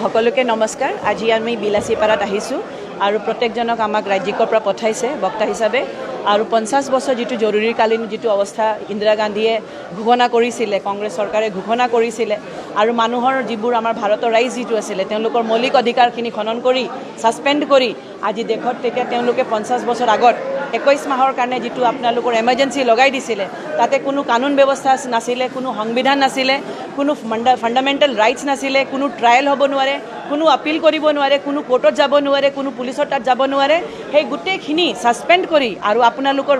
সকলোকে নমস্কাৰ। আজি আমি বিলাসীপাৰাত আহিছোঁ আৰু প্ৰত্যেকজনক আমাক ৰাজ্যিকৰ পৰা পঠাইছে বক্তা হিচাপে। আৰু 50 বছৰ যিটো জৰুৰীকালীন যিটো অৱস্থা ইন্দিৰা গান্ধীয়ে ঘোষণা কৰিছিলে, কংগ্ৰেছ চৰকাৰে ঘোষণা কৰিছিলে, আৰু মানুহৰ যিবোৰ আমাৰ ভাৰতৰ ৰাইজ যিটো আছিলে তেওঁলোকৰ মৌলিক অধিকাৰখিনি খনন কৰি ছাছপেণ্ড কৰি আজি দেশত তেতিয়া তেওঁলোকে 50 বছৰ আগত 21 মাহৰ কাৰণে যিটো আপোনালোকৰ এমাৰ্জেঞ্চি লগাই দিছিলে, তাতে কোনো কানুন ব্যৱস্থা নাছিলে, কোনো সংবিধান নাছিলে, কোনো ফাণ্ডামেণ্টেল ৰাইটছ নাছিলে, কোনো ট্ৰায়েল হ'ব নোৱাৰে, কোনো আপিল কৰিব নোৱাৰে, কোনো কোৰ্টত যাব নোৱাৰে, কোনো পুলিচৰ তাত যাব নোৱাৰে। সেই গোটেইখিনি ছাছপেণ্ড কৰি আৰু আপোনালোকৰ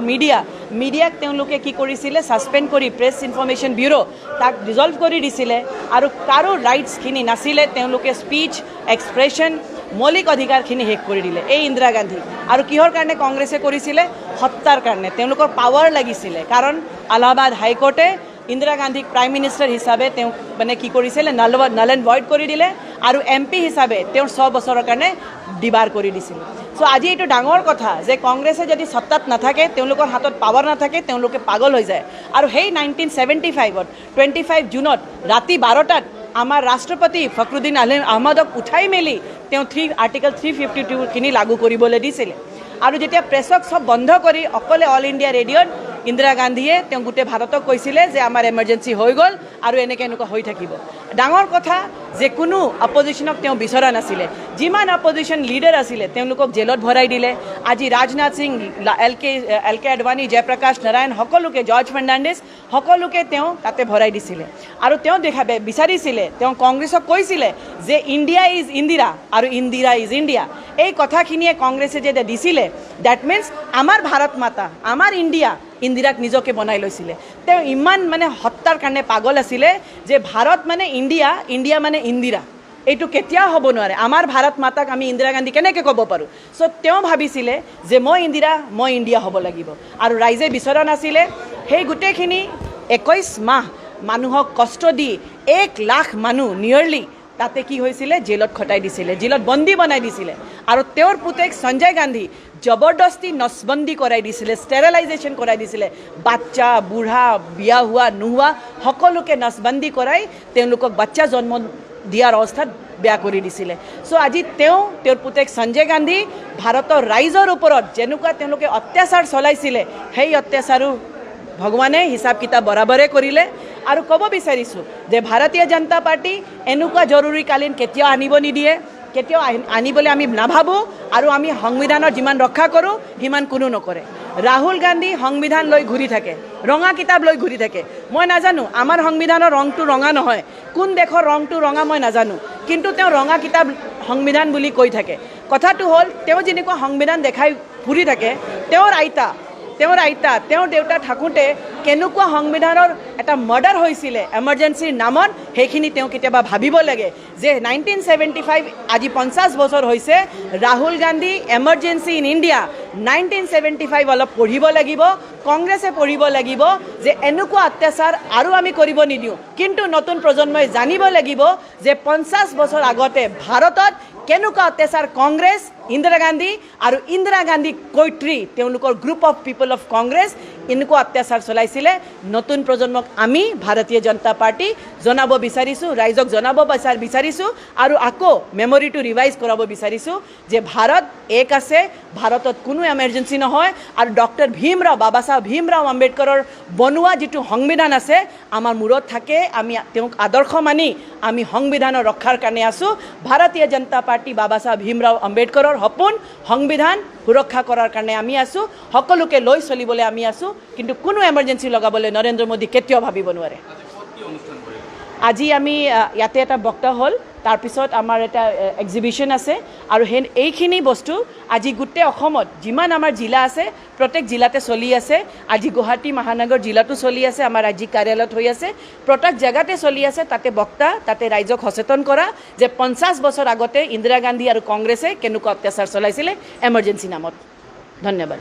মিডিয়াক তেওঁলোকে কি কৰিছিলে, ছাছপেণ্ড কৰি প্ৰেছ ইনফৰমেশ্যন ব্যুৰ' তাক ডিজল্ভ কৰি দিছিলে। আৰু কাৰো ৰাইটছখিনি নাছিলে, তেওঁলোকে স্পীচ এক্সপ্ৰেছন মৌলিক অধিকাৰখিনি শেষ কৰি দিলে এই ইন্দিৰা গান্ধী। আৰু কিহৰ কাৰণে কংগ্ৰেছে কৰিছিলে? সত্তাৰ কাৰণে, তেওঁলোকৰ পাৱাৰ লাগিছিলে। কাৰণ এলাহাবাদ হাইকোৰ্টে ইন্দিৰা গান্ধীক প্ৰাইম মিনিষ্টাৰ হিচাপে তেওঁ মানে কি কৰিছিলে, নাল এণ্ড ভইড কৰি দিলে, আৰু MP হিচাপে তেওঁৰ 6 বছৰৰ কাৰণে ডিবাৰ কৰি দিছিল। চ' আজি এইটো ডাঙৰ কথা যে কংগ্ৰেছে যদি সত্তাত নাথাকে, তেওঁলোকৰ হাতত পাৱাৰ নাথাকে, তেওঁলোকে পাগল হৈ যায়। আৰু সেই 1975ত 25 জুনত ৰাতি 12টাত আমাৰ ৰাষ্ট্ৰপতি ফখৰুদ্দিন আহমদক উঠাই মেলি তেওঁ আৰ্টিকল 352খিনি লাগু কৰিবলৈ দিছিলে। আৰু যেতিয়া প্ৰেছক চব বন্ধ কৰি অকলে অল ইণ্ডিয়া ৰেডিঅ'ত ইন্দিৰা গান্ধীয়ে তেওঁ গোটেই ভাৰতক কৈছিলে যে আমাৰ এমাৰ্জেঞ্চি হৈ গ'ল আৰু এনেকুৱা হৈ থাকিব। ডাঙৰ কথা যে কোনো অপজিশ্যনক তেওঁ বিচৰা নাছিলে। যিমান অপজিশ্যন লিডাৰ আছিলে তেওঁলোকক জেলত ভৰাই দিলে। আজি ৰাজনাথ সিং, এল কে আদৱানী, জয়প্ৰকাশ নাৰায়ণ, সকলোকে, জৰ্জ ফাৰ্ণাণ্ডেজ, সকলোকে তেওঁ তাতে ভৰাই দিছিলে। আৰু তেওঁ বিচাৰিছিলে, তেওঁ কংগ্ৰেছক কৈছিলে যে ইণ্ডিয়া ইজ ইন্দিৰা আৰু ইন্দিৰা ইজ ইণ্ডিয়া। এই কথাখিনিয়ে কংগ্ৰেছে যে দিছিলে, ডেট মিনছ আমাৰ ভাৰত মাতা, আমাৰ ইন্দিৰাক নিজকে বনাই লৈছিলে। তেওঁ ইমান মানে সত্তাৰ কাৰণে পাগল আছিলে যে ভাৰত মানে ইণ্ডিয়া, ইণ্ডিয়া মানে ইন্দিৰা, এইটো কেতিয়াও হ'ব নোৱাৰে। আমাৰ ভাৰত মাতাক আমি ইন্দিৰা গান্ধী কেনেকৈ ক'ব পাৰোঁ? চ' তেওঁ ভাবিছিলে যে মই ইন্দিৰা, মই ইণ্ডিয়া হ'ব লাগিব। আৰু ৰাইজে বিচৰা নাছিলে। সেই গোটেইখিনি 21 মাহ মানুহক কষ্ট দি 1 লাখ মানুহ নিয়েৰলি তাতে কি হৈছিলে, জেলত খটাই দিছিলে, জেলত বন্দী বনাই দিছিলে। আৰু তেওঁৰ পুতেক সঞ্জয় গান্ধী জবৰদস্তি নচবন্দী কৰাই দিছিলে, ষ্টেৰিলাইজেশ্যন কৰাই দিছিলে। বাচ্চা, বুঢ়া, বিয়া হোৱা নোহোৱা সকলোকে নচবন্দী কৰাই তেওঁলোকক বাচ্চা জন্ম দিয়াৰ অৱস্থাত বেয়া কৰি দিছিলে। চ' আজি তেওঁৰ পুতেক সঞ্জয় গান্ধী ভাৰতৰ ৰাইজৰ ওপৰত যেনেকুৱা তেওঁলোকে অত্যাচাৰ চলাইছিলে, সেই অত্যাচাৰো ভগৱানে হিচাপ কিতাপ বৰাবৰে কৰিলে। আৰু ক'ব বিচাৰিছোঁ যে ভাৰতীয় জনতা পাৰ্টি এনেকুৱা জৰুৰীকালীন কেতিয়াও আনিব নিদিয়ে, কেতিয়াও আনিবলৈ আমি নাভাবোঁ। আৰু আমি সংবিধানৰ যিমান ৰক্ষা কৰোঁ সিমান কোনো নকৰে। ৰাহুল গান্ধী সংবিধান লৈ ঘূৰি থাকে, ৰঙা কিতাপ লৈ ঘূৰি থাকে। মই নাজানো আমাৰ সংবিধানৰ ৰংটো ৰঙা নহয়, কোন দেশৰ ৰংটো ৰঙা মই নাজানো, কিন্তু তেওঁ ৰঙা কিতাপ সংবিধান বুলি কৈ থাকে। কথাটো হ'ল তেওঁ যেনেকুৱা সংবিধান দেখাই ফুৰি থাকে, তেওঁৰ তেওঁৰ দেউতা থাকোঁতে কেনেকুৱা সংবিধানৰ এটা মাৰ্ডাৰ হৈছিলে এমাৰ্জেঞ্চিৰ নামত, সেইখিনি তেওঁ কেতিয়াবা ভাবিব লাগে যে 1975 আজি 50 বছৰ হৈছে। Rahul Gandhi emergency in India 1975 অলপ পঢ়িব লাগিব, কংগ্ৰেছে পঢ়িব লাগিব যে এনেকুৱা অত্যাচাৰ আৰু আমি কৰিব নিদিওঁ। কিন্তু নতুন প্ৰজন্মই জানিব লাগিব যে 50 বছৰ আগতে ভাৰতত কেনেকুৱা অত্যাচাৰ কংগ্ৰেছ, ইন্দিৰা গান্ধী আৰু ইন্দিৰা গান্ধী কৈত্ৰী, তেওঁলোকৰ group of people of Congress এনেকুৱা অত্যাচাৰ চলাইছিলে। নতুন প্ৰজন্মক আমি ভাৰতীয় জনতা পাৰ্টি জনাব বিচাৰিছোঁ, ৰাইজক জনাব বিচাৰিছোঁ, আৰু আকৌ মেমৰিটো ৰিভাইজ কৰাব বিচাৰিছোঁ যে ভাৰত এক আছে, ভাৰতত কোনো এমাৰ্জেঞ্চি নহয়। আৰু ডক্টৰ বাবা চাহেব ভীমৰাও আম্বেদকাৰৰ বনোৱা যিটো সংবিধান আছে আমাৰ মূৰত থাকে। আমি তেওঁক আদৰ্শ মানি আমি সংবিধানৰ ৰক্ষাৰ কাৰণে আছোঁ। ভাৰতীয় জনতা পাৰ্টি বাবা চাহেব ভীমৰাও আম্বেদকাৰৰ সপোন সংবিধান সুৰক্ষা কৰাৰ কাৰণে আমি আছোঁ, সকলোকে লৈ চলিবলৈ আমি আছোঁ। কিন্তু কোনো এমাৰ্জেঞ্চি লগাবলৈ নৰেন্দ্ৰ মোদী কেতিয়াও ভাবিব নোৱাৰে। আজি আমি ইয়াতে এটা বক্তা হ'ল, তাৰপিছত আমাৰ এটা এক্সিবিশ্যন আছে। আৰু এইখিনি বস্তু আজি গোটেই অসমত যিমান আমাৰ জিলা আছে প্ৰত্যেক জিলাতে চলি আছে। আজি গুৱাহাটী মহানগৰ জিলাতো চলি আছে, আমাৰ ৰাজ্যিক কাৰ্যালয়ত হৈ আছে, প্ৰত্যেক জেগাতে চলি আছে। তাতে বক্তা, তাতে ৰাইজক সচেতন কৰা যে 50 বছৰ আগতে ইন্দিৰা গান্ধী আৰু কংগ্ৰেছে কেনেকুৱা অত্যাচাৰ চলাইছিলে এমাৰ্জেঞ্চি নামত। ধন্যবাদ।